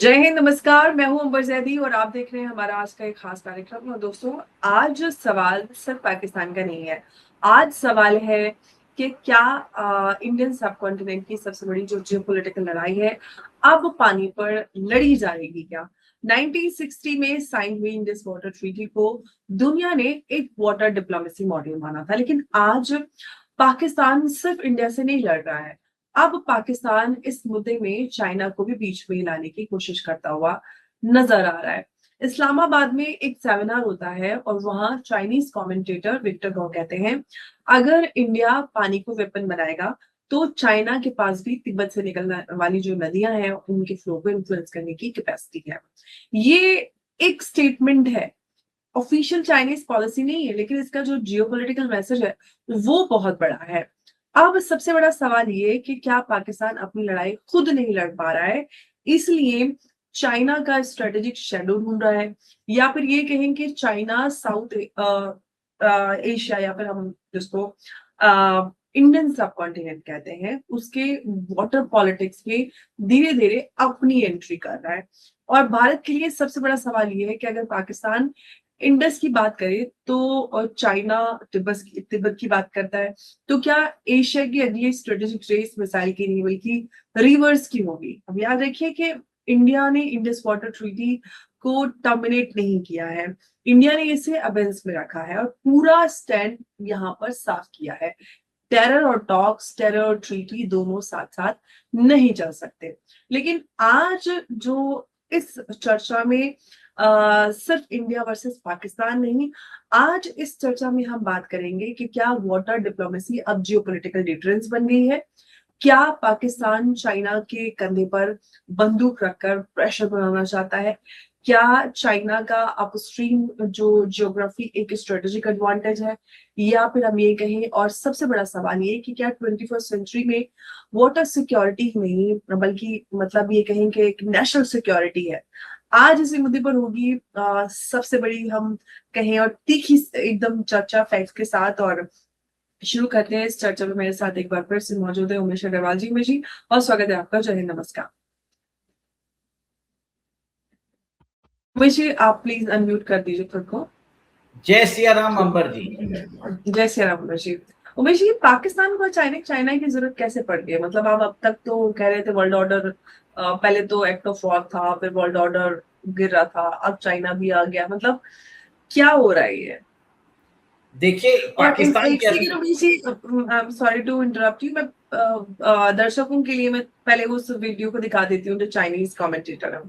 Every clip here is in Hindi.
जय हिंद, नमस्कार। मैं हूं अंबर जैदी और आप देख रहे हैं हमारा आज का एक खास कार्यक्रम। और दोस्तों, आज सवाल सिर्फ पाकिस्तान का नहीं है। आज सवाल है कि क्या इंडियन सब कॉन्टिनेंट की सबसे बड़ी जो जियोपॉलिटिकल लड़ाई है, अब पानी पर लड़ी जाएगी क्या? 1960 में साइन हुई इंडस वाटर ट्रीटी को दुनिया ने एक वाटर डिप्लोमेसी मॉडल माना था, लेकिन आज पाकिस्तान सिर्फ इंडिया से नहीं लड़ रहा है। अब पाकिस्तान इस मुद्दे में चाइना को भी बीच में लाने की कोशिश करता हुआ नजर आ रहा है। इस्लामाबाद में एक सेमिनार होता है और वहां चाइनीज कमेंटेटर विक्टर गो कहते हैं, अगर इंडिया पानी को वेपन बनाएगा तो चाइना के पास भी तिब्बत से निकलने वाली जो नदियां हैं उनके फ्लो को इन्फ्लुएंस करने की कैपेसिटी है। ये एक स्टेटमेंट है, ऑफिशियल चाइनीज पॉलिसी नहीं है, लेकिन इसका जो जियोपॉलिटिकल मैसेज है वो बहुत बड़ा है। अब सबसे बड़ा सवाल ये कि क्या पाकिस्तान अपनी लड़ाई खुद नहीं लड़ पा रहा है, इसलिए चाइना का स्ट्रेटेजिक शेडो ढूंढ रहा है, या फिर ये कहें कि चाइना साउथ एशिया, या फिर हम जिसको इंडियन सब कॉन्टिनेंट कहते हैं, उसके वाटर पॉलिटिक्स में धीरे धीरे अपनी एंट्री कर रहा है। और भारत के लिए सबसे बड़ा सवाल ये है कि अगर पाकिस्तान इंडस की बात करें तो, और चाइना तिब्बत की बात करता है, तो क्या एशिया की अगली स्ट्रेटेजिक रेस मिसाइल की नहीं बल्कि रिवर्स की होगी? अब याद रखिए कि इंडिया ने इंडस वाटर ट्रीटी को टर्मिनेट नहीं किया है, इंडिया ने इसे अबेंस में रखा है और पूरा स्टैंड यहाँ पर साफ किया है। टेरर और टॉक्स, टेरर और ट्रीटी दोनों साथ साथ नहीं चल सकते। लेकिन आज जो इस चर्चा में सिर्फ इंडिया वर्सेस पाकिस्तान नहीं, आज इस चर्चा में हम बात करेंगे कि क्या वाटर डिप्लोमेसी अब जियोपॉलिटिकल डिटरेंस बन गई है? क्या पाकिस्तान चाइना के कंधे पर बंदूक रखकर प्रेशर बनाना चाहता है? क्या चाइना का अपस्ट्रीम जो ज्योग्राफी एक स्ट्रेटेजिक एडवांटेज है, या फिर हम ये कहें, और सबसे बड़ा सवाल ये कि क्या 21st सेंचुरी में वाटर सिक्योरिटी नहीं बल्कि मतलब ये कहें कि एक नेशनल सिक्योरिटी है? आज इसी मुद्दे पर होगी सबसे बड़ी, हम कहें, और तीखी एकदम चर्चा फैक्ट्स के साथ। और शुरू करते हैं इस चर्चा में। मेरे साथ एक बार फिर से मौजूद है उमेश अग्रवाल जी। उमेश जी, और स्वागत है आपका। जय हिंद, नमस्कार। उमेश जी, आप प्लीज अनम्यूट कर दीजिए खुद को। जय सिया राम अंबर जी। जय श्री राम उमेश जी। उमेश जी, पाकिस्तान को अचानक चाइना की जरूरत कैसे पड़ गई? मतलब आप अब तक तो कह रहे थे वर्ल्ड ऑर्डर, पहले तो एक्ट ऑफ वॉर था, फिर वर्ल्ड ऑर्डर गिर रहा था, अब चाइना भी आ गया। मतलब क्या हो रहा है ये? देखिए और पाकिस्तान एक के second Umesh ji, sorry to interrupt you. मैं दर्शकों के लिए मैं पहले उस वीडियो को दिखा देती हूँ जो चाइनीज कमेंटेटर है।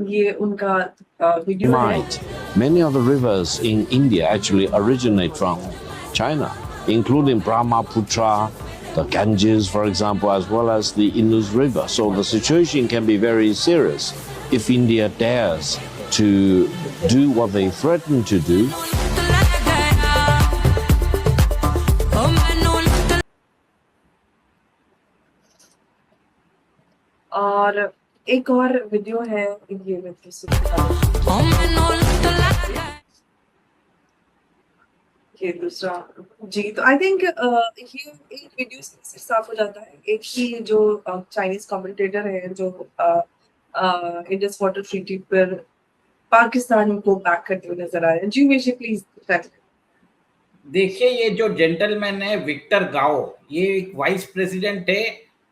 ये उनका वीडियो है। Many of the rivers in India actually originate from China, including Brahmaputra, the Ganges, for example, as well as the Indus River. So the situation can be very serious if India dares to do what they threaten to do. और एक और वीडियो है, ये मैं फिर से ये दूसरा। जी, तो आई थिंक ये एक वीडियो से साफ हो जाता है। एक ही जो चाइनीज कमेंटेटर है जो इंडस वाटर ट्रीटी पर पाकिस्तान को बैक करते हुए नजर आ रहे हैं। जी उमेश, प्लीज। देखिए ये जो जेंटलमैन है विक्टर गाओ, ये एक वाइस प्रेसिडेंट है।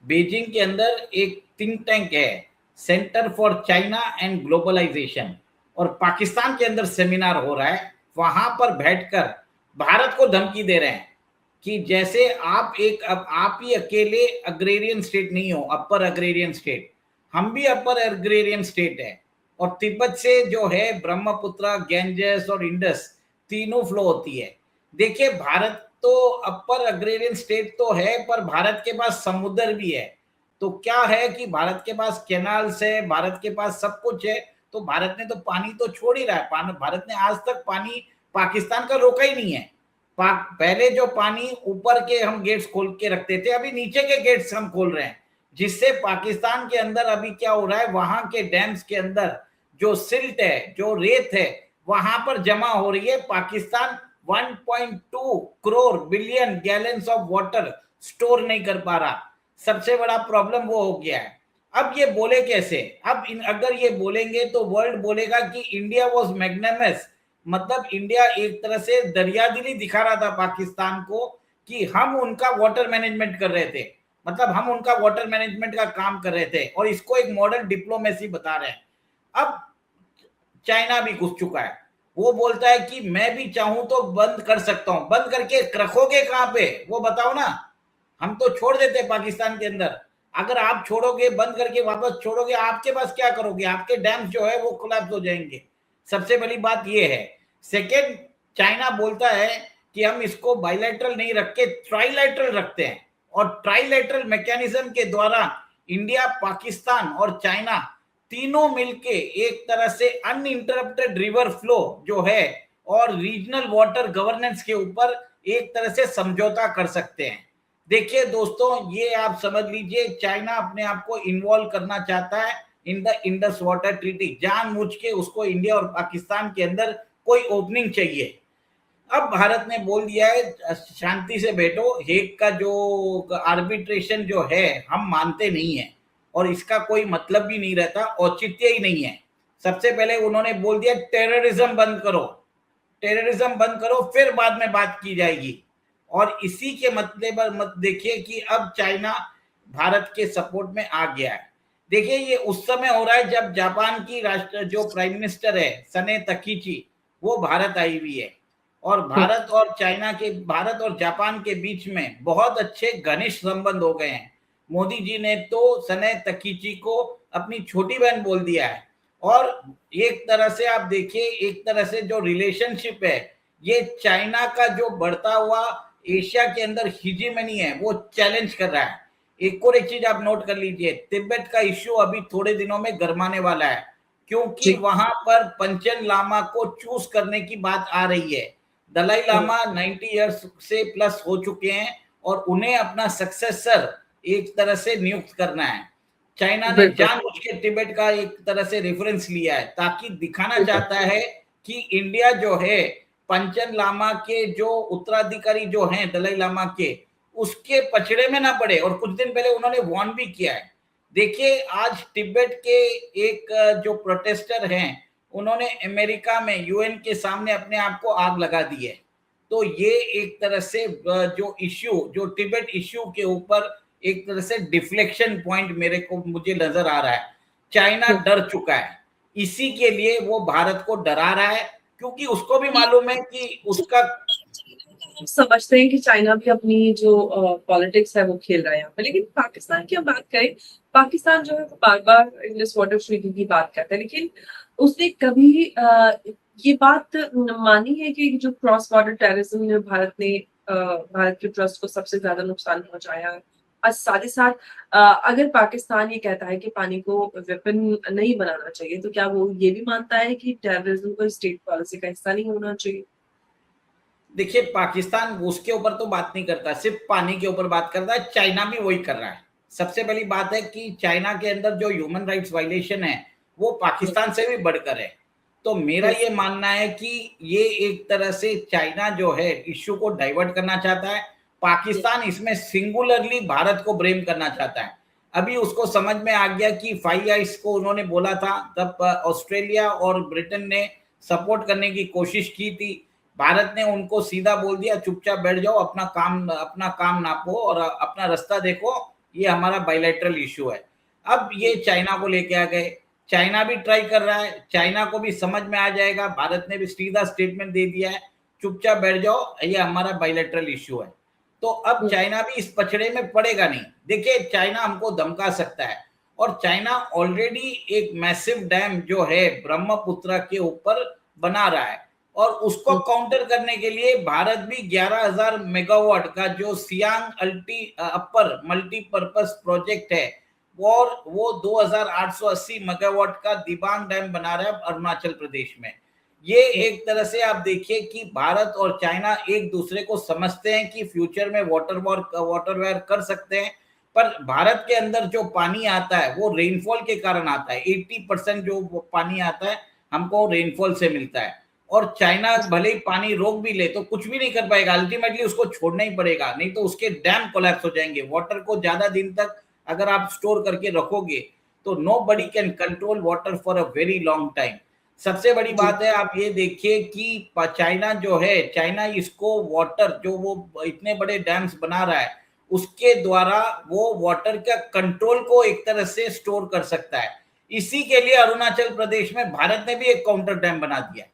बीजिंग के अंदर एक थिंक टैंक है, centre for China and globalisation, और पाकिस्तान के अंदर सेमिनार हो रहा है। वहां पर बैठकर भारत को धमकी दे रहे हैं कि जैसे अब आप ही अकेले अग्रेरियन स्टेट नहीं हो, अपर अग्रेरियन स्टेट, हम भी अपर अग्रेरियन स्टेट है। और तिब्बत से जो है ब्रह्मपुत्र, गैंजेस और इंडस तीनों फ्लो होती है। देखिए भारत तो अपर अग्रेरियन स्टेट तो है, पर भारत के पास समुद्र भी है। तो क्या है कि भारत के पास कैनाल्स है, भारत के पास सब कुछ है। तो भारत ने तो पानी तो छोड़ ही रहा है। भारत ने आज तक पानी पाकिस्तान का रोका ही नहीं है। पहले जो पानी ऊपर के हम गेट्स खोल के रखते थे, अभी नीचे के गेट्स हम खोल रहे हैं, जिससे पाकिस्तान के अंदर अभी क्या हो रहा है, वहां के डैम्स के अंदर जो सिल्ट है, जो रेत है, वहां पर जमा हो रही है। Pakistan 1.2 crore billion gallons of water store नहीं कर पा रहा। सबसे बड़ा प्रॉब्लम वो हो गया है। अब ये बोले कैसे? अब अगर ये बोलेंगे तो वर्ल्ड बोलेगा कि इंडिया वॉज मैग्नेमस, मतलब इंडिया एक तरह से दरियादिली दिखा रहा था पाकिस्तान को कि हम उनका वाटर मैनेजमेंट कर रहे थे, मतलब हम उनका वाटर मैनेजमेंट का काम कर रहे थे, और इसको एक मॉडर्न डिप्लोमेसी बता रहे हैं। अब चाइना भी घुस चुका है, वो बोलता है कि मैं भी चाहूं तो बंद कर सकता हूं। बंद करके रखोगे कहां पे, वो बताओ ना। हम तो छोड़ देते हैं पाकिस्तान के अंदर, अगर आप छोड़ोगे, बंद करके वापस छोड़ोगे, आपके पास क्या करोगे? आपके डैम्स जो है वो कोलैप्स हो जाएंगे। सबसे बड़ी बात ये है। सेकेंड, चाइना बोलता है कि हम इसको बायलैटरल नहीं रख के ट्राइलैटरल रखते हैं, और ट्राइलैटरल मैकेनिज्म के द्वारा इंडिया, पाकिस्तान और चाइना तीनों मिलके एक तरह से अनइंटरप्टेड रिवर फ्लो जो है और रीजनल वाटर गवर्नेंस के ऊपर एक तरह से समझौता कर सकते हैं। देखिए दोस्तों, ये आप समझ लीजिए, चाइना अपने आप को इन्वॉल्व करना चाहता है in the Indus water treaty, जानबूझ के उसको इंडिया और पाकिस्तान के अंदर कोई ओपनिंग चाहिए। अब भारत ने बोल दिया है शांति से बैठो, हेग का जो आर्बिट्रेशन जो है हम मानते नहीं है, और इसका कोई मतलब भी नहीं रहता, औचित्य ही नहीं है। सबसे पहले उन्होंने बोल दिया टेररिज्म बंद करो, टेररिज्म बंद करो, फिर बाद में बात की जाएगी। और इसी के मतलब मत देखिए कि अब चाइना भारत के सपोर्ट में आ गया है। देखिए ये उस समय हो रहा है जब जापान की राष्ट्र जो प्राइम मिनिस्टर है सने तकीची, वो भारत आई हुई है, और भारत और चाइना के, भारत और जापान के बीच में बहुत अच्छे घनिष्ठ संबंध हो गए हैं। मोदी जी ने तो सने तकीची को अपनी छोटी बहन बोल दिया है, और एक तरह से आप देखिए, एक तरह से जो रिलेशनशिप है, ये चाइना का जो बढ़ता हुआ एशिया के अंदर हिजीमनी है वो चैलेंज कर रहा है। एक और एक चीज आप नोट कर लीजिए, तिब्बत का इश्यू अभी थोड़े दिनों में गरमाने वाला है, क्योंकि वहां पर पंचन लामा को चूज करने की बात आ रही है। दलाई लामा 90 इयर्स से प्लस हो चुके हैं, और उन्हें अपना सक्सेसर एक तरह से नियुक्त करना है। चाइना ने जानबूझ के तिब्बत का एक तरह से रेफरेंस लिया है, ताकि दिखाना चाहता है कि इंडिया जो है पंचन लामा के जो उत्तराधिकारी जो हैं दलाई लामा के, उसके पछड़े में ना पड़े। और कुछ दिन पहले उन्होंने वार्न भी किया है। देखिए आज तिब्बत के एक जो प्रोटेस्टर हैं, उन्होंने अमेरिका में यूएन के सामने अपने आप को आग लगा दी है। तो ये एक तरह से जो इश्यू, जो तिब्बत इश्यू के ऊपर एक तरह से डिफ्लेक्शन पॉइंट मुझे नजर आ रहा है। चाइना डर चुका है, इसी के लिए वो भारत को डरा रहा है, क्योंकि उसको भी मालूम है कि उसका, समझते हैं कि चाइना भी अपनी जो पॉलिटिक्स है वो खेल रहा है यहाँ पे। लेकिन पाकिस्तान की हम बात करें, पाकिस्तान जो है वो बार बार इंडस वाटर ट्रीटी की बात करता है, लेकिन उसने कभी ये बात मानी है कि जो क्रॉस बॉर्डर टेररिज्म में भारत ने भारत के ट्रस्ट को सबसे ज्यादा नुकसान पहुंचाया है। और साथ ही साथ अगर पाकिस्तान ये कहता है कि पानी को वेपन नहीं बनाना चाहिए, तो क्या वो ये भी मानता है कि टेररिज्म को स्टेट पॉलिसी का हिस्सा नहीं होना चाहिए? देखिए पाकिस्तान उसके ऊपर तो बात नहीं करता, सिर्फ पानी के ऊपर बात करता है। चाइना भी वही कर रहा है। सबसे पहली बात है कि चाइना के अंदर जो ह्यूमन राइट्स वायलेशन है वो पाकिस्तान से भी बढ़कर है। तो मेरा ये मानना है कि ये एक तरह से चाइना जो है इश्यू को डाइवर्ट करना चाहता है, पाकिस्तान इसमें सिंगुलरली भारत को ब्लेम करना चाहता है। अभी उसको समझ में आ गया कि 5 आइस को उन्होंने बोला था, तब ऑस्ट्रेलिया और ब्रिटेन ने सपोर्ट करने की कोशिश की थी। भारत ने उनको सीधा बोल दिया चुपचाप बैठ जाओ, अपना काम नापो और अपना रास्ता देखो, ये हमारा बायलैटरल इश्यू है। अब ये चाइना को लेके आ गए, चाइना भी ट्राई कर रहा है, चाइना को भी समझ में आ जाएगा, भारत ने भी सीधा स्टेटमेंट दे दिया है चुपचाप बैठ जाओ, ये हमारा बायलैटरल इश्यू है। तो अब चाइना भी इस पछड़े में पड़ेगा नहीं। देखिए चाइना हमको धमका सकता है, और चाइना ऑलरेडी एक मैसिव डैम जो है ब्रह्मपुत्र के ऊपर बना रहा है, और उसको काउंटर करने के लिए भारत भी 11,000 मेगावाट का जो सियांग अपर मल्टीपर्पज प्रोजेक्ट है, और वो 2,880 मेगावाट का दिबांग डैम बना रहा है अरुणाचल प्रदेश में। ये एक तरह से आप देखिए कि भारत और चाइना एक दूसरे को समझते हैं कि फ्यूचर में वाटर वॉर कर सकते हैं। पर भारत के अंदर जो पानी आता है वो रेनफॉल के कारण आता है। 80% जो पानी आता है हमको रेनफॉल से मिलता है, और चाइना भले ही पानी रोक भी ले तो कुछ भी नहीं कर पाएगा, अल्टीमेटली उसको छोड़ना ही पड़ेगा, नहीं तो उसके डैम कोलैप्स हो जाएंगे। वाटर को ज्यादा दिन तक अगर आप स्टोर करके रखोगे तो nobody can control water for a very long time. सबसे बड़ी बात है, आप ये देखिए कि चाइना जो है, चाइना इसको वाटर जो वो इतने बड़े डैम्स बना रहा है उसके द्वारा वो वाटर का कंट्रोल को एक तरह से स्टोर कर सकता है। इसी के लिए अरुणाचल प्रदेश में भारत ने भी एक काउंटर डैम बना दिया।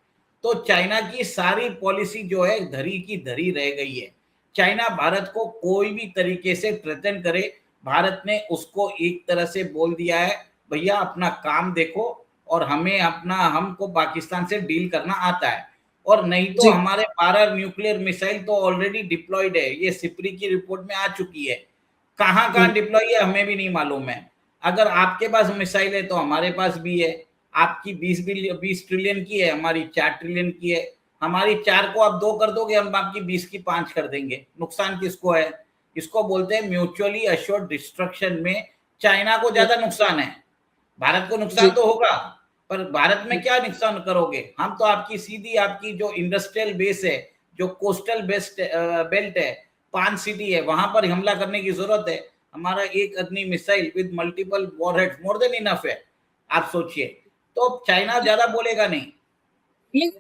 तो चाइना की सारी पॉलिसी जो है धरी की धरी रह गई है। चाइना भारत को कोई भी तरीके से थ्रेटन करे, भारत ने उसको एक तरह से बोल दिया है भैया अपना काम देखो और हमें अपना हमको पाकिस्तान से डील करना आता है, और नहीं तो जी हमारे 12 न्यूक्लियर मिसाइल तो ऑलरेडी डिप्लॉयड है। ये सिप्री की रिपोर्ट में आ चुकी है। कहाँ कहाँ डिप्लॉय है हमें भी नहीं मालूम है। अगर आपके पास मिसाइल है तो हमारे पास भी है। आपकी 20 ट्रिलियन की है, हमारी 4 ट्रिलियन की है। हमारी 4 को आप 2 कर दोगे, हम आपकी 20 की 5 कर देंगे। नुकसान किसको है? इसको बोलते हैं म्यूचुअली अश्योर्ड डिस्ट्रक्शन में चाइना को ज्यादा नुकसान है। भारत को नुकसान जी तो होगा, पर भारत में क्या नुकसान करोगे? हम तो आपकी सीधी आपकी जो इंडस्ट्रियल बेस है, जो कोस्टल बेस्ट बेल्ट है, 5 सिटी है, वहां पर हमला करने की जरूरत है। हमारा एक अग्नि missile with multiple warheads more than enough है। आप सोचिए, तो चाइना ज्यादा बोलेगा नहीं। ये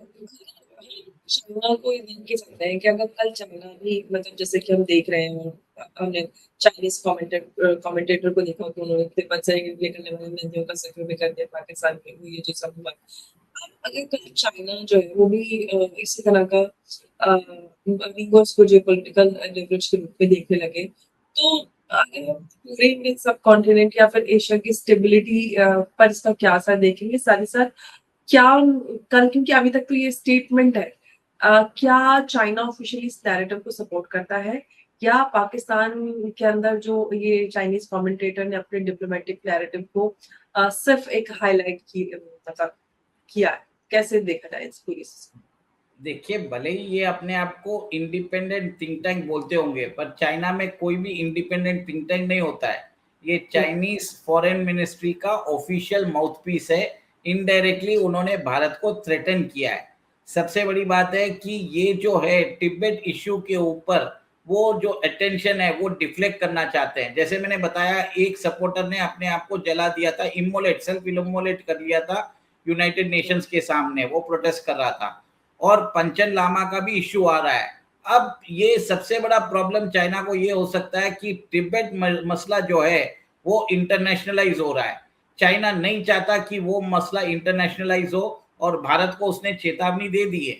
चाइना को ये देख के सकते हैं कि अगर कल चाइना भी मतलब जैसे कि हम देख रहे हैं, हमने चाइनीज कमेंटेटर को देखा कि उन्होंने तिब्बत से निकलने वाली नदियों का जिक्र भी कर दिया पाकिस्तान के हुई ये जो सब हुआ। अब अगर कल चाइना जो है वो भी इसी तरह का वीवर्स को जियोपॉलिटिकल लेवरेज के रूप में देखने लगे, तो अगर पूरे इंडियन सब कॉन्टिनेंट या फिर एशिया की स्टेबिलिटी पर इसका क्या असर देखेंगे? साथ ही साथ क्या कल, क्योंकि अभी तक तो ये स्टेटमेंट है, क्या चाइना ऑफिशियली इस नैरेटिव को सपोर्ट करता है या पाकिस्तान के अंदर जो ये चाइनीज कमेंटेटर ने अपने डिप्लोमेटिक नैरेटिव को सिर्फ एक हाईलाइट की मतलब किया है? कैसे देखा जाए इस पूरी देखिए, भले ही ये अपने आप को इंडिपेंडेंट थिंक टैंक बोलते होंगे, पर चाइना में कोई भी इंडिपेंडेंट थिंक टैंक नहीं होता है। ये चाइनीज फॉरेन मिनिस्ट्री का ऑफिशियल माउथपीस है। इनडायरेक्टली उन्होंने भारत को थ्रेटन किया है। सबसे बड़ी बात है कि ये जो है तिब्बत इश्यू के ऊपर वो जो अटेंशन है वो डिफ्लेक्ट करना चाहते हैं। जैसे मैंने बताया, एक सपोर्टर ने अपने आप को जला दिया था, इमोलेट सेल्फ इमोलेट कर लिया था यूनाइटेड नेशंस के सामने, वो प्रोटेस्ट कर रहा था। और पंचन लामा का भी इश्यू आ रहा है। अब ये सबसे बड़ा प्रॉब्लम चाइना को ये हो सकता है कि तिब्बत मसला जो है वो इंटरनेशनलाइज हो रहा है। चाइना नहीं चाहता कि वो मसला इंटरनेशनलाइज हो, और भारत को उसने चेतावनी दे दी है।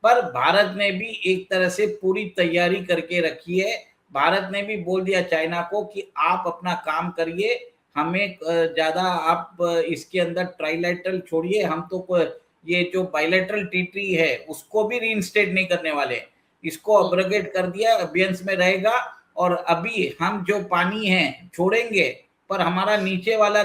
पर भारत ने भी एक तरह से पूरी तैयारी करके रखी है। भारत ने भी बोल दिया चाइना को कि आप अपना काम करिए, हमें ज्यादा आप इसके अंदर ट्राइलैटरल छोड़िए, हम तो ये जो बायलैटरल ट्रीटी है उसको भी रीइंस्टेट नहीं करने वाले। इसको अब्रोगेट कर दिया, अबियंस में रहेगा। और अभी हम जो पानी है छोड़ेंगे, पर हमारा नीचे वाला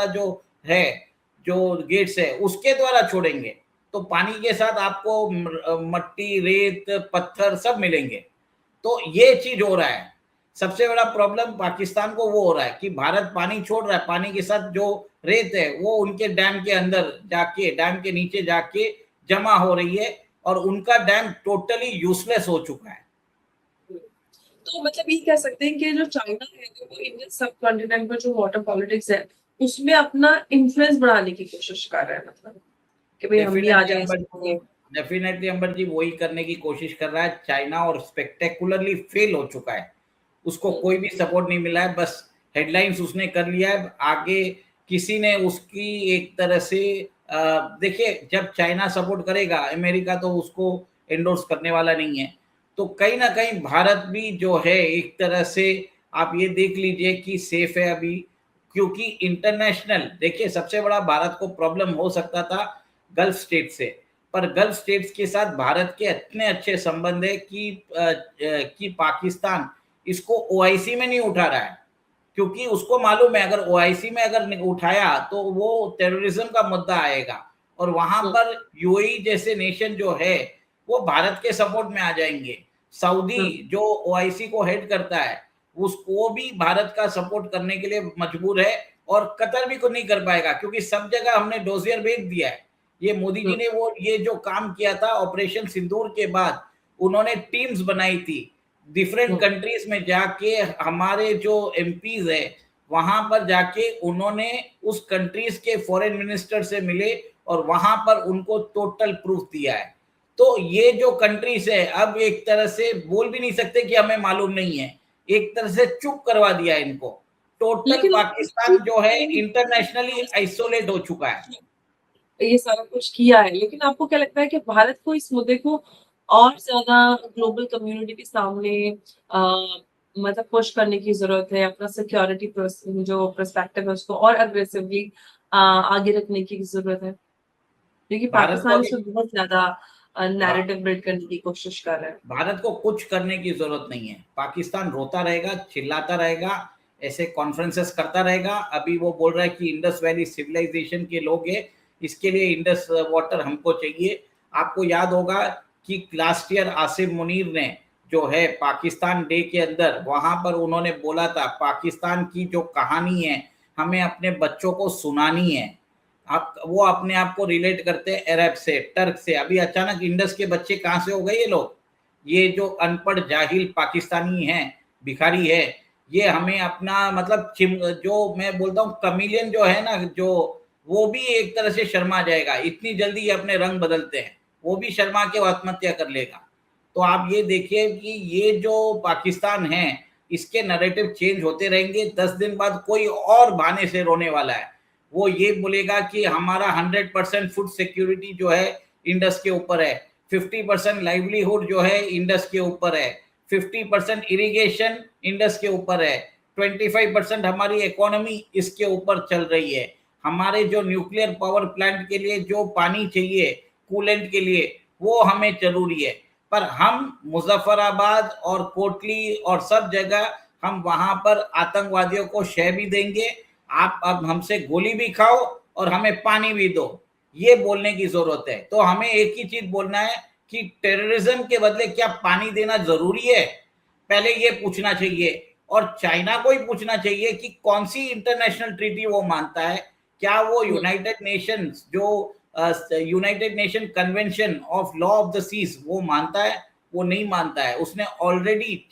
जो है, जो गेट्स है उसके द्वारा छोड़ेंगे। तो पानी के साथ आपको मट्टी, रेत, पत्थर सब मिलेंगे। तो ये चीज हो रहा है। सबसे बड़ा प्रॉब्लम पाकिस्तान को वो हो रहा है कि भारत पानी छोड़ रहा है, पानी के साथ जो रेत है वो उनके डैम के अंदर जाके, डैम के नीचे जाके जमा हो रही है, और उनका डैम टोटली यूजलेस हो चुका है। तो मतलब ये कह सकते हैं कि जो चाइना है वो इंडियन सब कॉन्टिनेंट में जो वाटर पॉलिटिक्स है उसमें अपना इन्फ्लुएंस बढ़ाने की कोशिश कर रहा है, मतलब कि भाई हम भी आ जाए इसमें। डेफिनेटली अंबर जी वही करने की कोशिश कर रहा है चाइना, और स्पेक्टेकुलरली फेल हो चुका है। उसको कोई भी सपोर्ट नहीं मिला है, बस हेडलाइंस उसने कर लिया है। आगे किसी ने उसकी एक तरह से देखिए, जब चाइना सपोर्ट करेगा, अमेरिका तो उसको एंडोर्स करने वाला नहीं है। तो कहीं ना कहीं भारत भी जो है एक तरह से आप ये देख लीजिए कि सेफ है अभी। क्योंकि इंटरनेशनल, देखिए सबसे बड़ा भारत को प्रॉब्लम हो सकता था गल्फ स्टेट से, पर गल्फ स्टेट्स के साथ भारत के इतने अच्छे संबंध है कि पाकिस्तान इसको ओआईसी में नहीं उठा रहा है। क्योंकि उसको मालूम है अगर ओआईसी में अगर उठाया तो वो टेररिज्म का मुद्दा आएगा, और वहां पर यूएई जैसे नेशन जो है वो भारत के सपोर्ट में आ जाएंगे। सऊदी जो ओआईसी को हेड करता है उसको भी भारत का सपोर्ट करने के लिए मजबूर है, और कतर भी कुछ नहीं कर पाएगा क्योंकि सब जगह हमने डोजियर भेज दिया है। ये मोदी जी ने वो ये जो काम किया था ऑपरेशन सिंदूर के बाद, उन्होंने टीम्स बनाई थी डिफरेंट कंट्रीज में जाके, हमारे जो एमपीज है वहां पर जाके उन्होंने उस कंट्रीज के फॉरेन मिनिस्टर से मिले और वहां पर उनको टोटल प्रूफ दिया है। तो ये जो कंट्रीज है अब एक तरह से बोल भी नहीं सकते कि हमें मालूम नहीं है, एक तरह से चुप करवा दिया है इनको। टोटल लेकिन पाकिस्तान जो है इंटरनेशनली आइसोलेट हो चुका है। ये सारा कुछ किया है, लेकिन आपको क्या लगता है कि भारत को इस मुद्दे को और ज्यादा ग्लोबल कम्युनिटी के सामने मतलब पुश करने की जरूरत है, अपना सिक्योरिटी जो पर्सपेक्टिव है उसको और अग्रेसिवली आगे रखने की जरूरत है, क्योंकि भारत को पाकिस्तान अभी इसमें बहुत ज्यादा नैरेटिव बिल्ड करने की कोशिश कर रहा है। भारत को कुछ करने की जरूरत नहीं है। पाकिस्तान रोता रहेगा, चिल्लाता रहेगा, ऐसे कॉन्फ्रेंसेस करता रहेगा। अभी वो बोल रहा है कि इंडस वैली सिविलाइजेशन के लोग हैं, इसके लिए इंडस वाटर हमको चाहिए। आपको याद होगा कि लास्ट ईयर आसिम मुनीर ने जो है पाकिस्तान डे के अंदर वहां पर उन्होंने बोला था पाकिस्तान की जो कहानी है हमें अपने बच्चों को सुनानी है। आप वो अपने आप को रिलेट करते हैं अरब से, टर्क से। अभी अचानक इंडस के बच्चे कहाँ से हो गए ये लोग? ये जो अनपढ़ जाहिल पाकिस्तानी हैं, भिखारी है, ये हमें अपना मतलब जो मैं बोलता हूँ कमीलियन जो है ना, जो वो भी एक तरह से शर्मा जाएगा। इतनी जल्दी ये अपने रंग बदलते हैं, वो भी शर्मा के आत्महत्या कर लेगा। तो आप ये देखिए कि ये जो पाकिस्तान है इसके नैरेटिव चेंज होते रहेंगे। 10 दिन बाद कोई और बहाने से रोने वाला है। वो ये बोलेगा कि हमारा 100% फूड सिक्योरिटी जो है इंडस के ऊपर है, 50% लाइवलीहुड जो है इंडस के ऊपर है, 50% इरिगेशन इंडस के ऊपर है, 25% हमारी इकोनॉमी इसके ऊपर चल रही है। हमारे जो न्यूक्लियर पावर प्लांट के लिए जो पानी चाहिए कूलेंट के लिए वो हमें जरूरी है। पर हम मुजफ्फराबाद और कोटली और सब जगह हम वहां पर आतंकवादियों को शह भी देंगे। आप अब हमसे गोली भी खाओ और हमें पानी भी दो, ये बोलने की जरूरत है। तो हमें एक ही चीज बोलना है कि टेररिज्म के बदले क्या पानी देना जरूरी है, पहले ये पूछना चाहिए। और चाइना को ही पूछना चाहिए कि कौन सी इंटरनेशनल ट्रीटी वो मानता है। क्या वो यूनाइटेड नेशंस जो United Nation convention of law of the seas वो मानता है? वो नहीं मानता है। उसने ऑलरेडी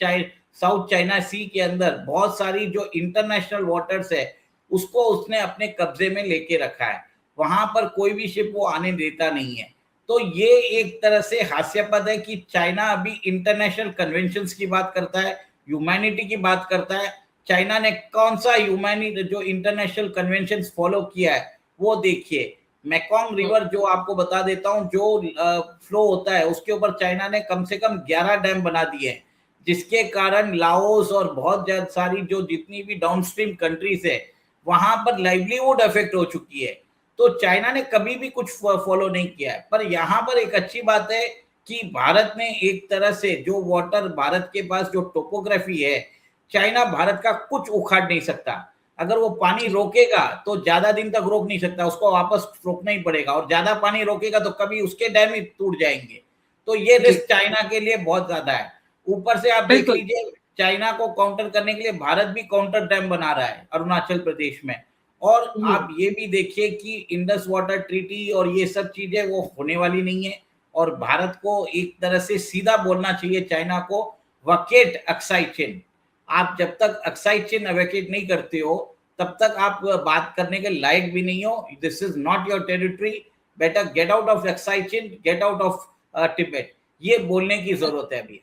साउथ चाइना सी के अंदर बहुत सारी जो इंटरनेशनल वाटर्स है उसको उसने अपने कब्जे में लेके रखा है। वहां पर कोई भी शिप वो आने देता नहीं है। तो ये एक तरह से हास्यास्पद है कि चाइना अभी इंटरनेशनल कन्वेंशंस की बात करता है, ह्यूमैनिटी की बात करता है। चाइना ने कौन सा ह्यूमैनिटी जो इंटरनेशनल कन्वेंशंस फॉलो किया है वो देखिए। मेकोंग रिवर जो आपको बता देता हूँ जो फ्लो होता है उसके ऊपर चाइना ने कम से कम 11 डैम बना दिए हैं, जिसके कारण लाओस और बहुत ज्यादा सारी जो जितनी भी डाउनस्ट्रीम कंट्रीज है वहां पर लाइवलीहुड अफेक्ट हो चुकी है। तो चाइना ने कभी भी कुछ फॉलो नहीं किया है। पर यहाँ पर एक अच्छी बात है कि भारत ने एक तरह से जो वाटर भारत के पास जो टोपोग्राफी है, चाइना भारत का कुछ उखाड़ नहीं सकता। अगर वो पानी रोकेगा तो ज्यादा दिन तक रोक नहीं सकता, उसको वापस रोकना ही पड़ेगा। और ज्यादा पानी रोकेगा तो कभी उसके डैम ही टूट जाएंगे। तो ये रिस्क चाइना के लिए बहुत ज्यादा है। ऊपर से आप देख लीजिए चाइना को काउंटर करने के लिए भारत भी काउंटर डैम बना रहा है अरुणाचल प्रदेश में। और आप ये भी देखिए कि इंडस वाटर ट्रीटी और ये सब चीजें वो होने वाली नहीं है। और भारत को एक तरह से सीधा बोलना चाहिए चाइना को, वकेट अक्साई चिन। आप जब तक अक्साई चिन वैकेट नहीं करते हो तब तक आप बात करने के लायक भी नहीं हो। This is not your territory, better get out of Aksai chin, get out of Tibet. ये बोलने की जरूरत है अभी।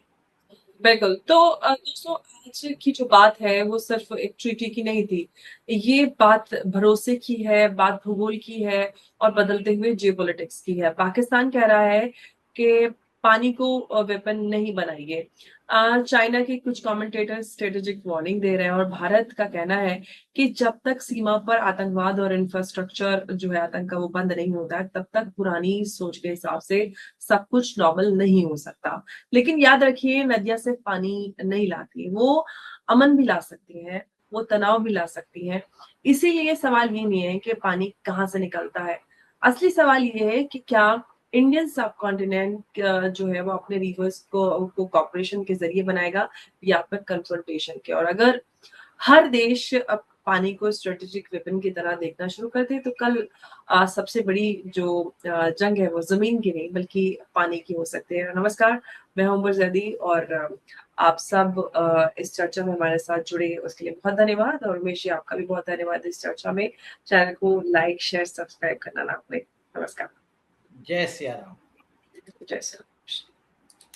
बिल्कुल। तो दोस्तों आज की जो बात है वो सिर्फ एक ट्रीटी की नहीं थी, ये बात भरोसे की है, बात भूगोल की है और बदलते हुए जियोपॉलिटिक्स की है। पाकिस्तान कह रहा है कि पानी को वेपन नहीं बनाइए। चाइना के कुछ कमेंटेटर स्ट्रेटेजिक वार्निंग दे रहे हैं और भारत का कहना है कि जब तक सीमा पर आतंकवाद और इंफ्रास्ट्रक्चर जो है आतंक का वो बंद नहीं होता है तब तक पुरानी सोच के हिसाब से सब कुछ नॉर्मल नहीं हो सकता। लेकिन याद रखिए नदियां सिर्फ पानी नहीं लाती, वो अमन भी ला सकती हैं, वो तनाव भी ला सकती हैं। इसीलिए सवाल ये नहीं है कि पानी कहाँ से निकलता है, असली सवाल ये है कि क्या इंडियन सब कॉन्टिनेंट जो है वो अपने रिवर्स को कॉपरेशन के जरिए बनाएगा या फिर कन्फ्रंटेशन के। और अगर हर देश अब पानी को स्ट्रेटेजिक वेपन की तरह देखना शुरू कर दें तो कल सबसे बड़ी जो जंग है वो जमीन की नहीं बल्कि पानी की हो सकती है। नमस्कार, मैं हूं अंबर जैदी और आप सब इस चर्चा में हमारे साथ जुड़े उसके लिए बहुत धन्यवाद और उमेश जी आपका भी बहुत धन्यवाद इस चर्चा में। चैनल को लाइक शेयर सब्सक्राइब करना ना भूलें। नमस्कार। जय सिया राम। जय श्री राम।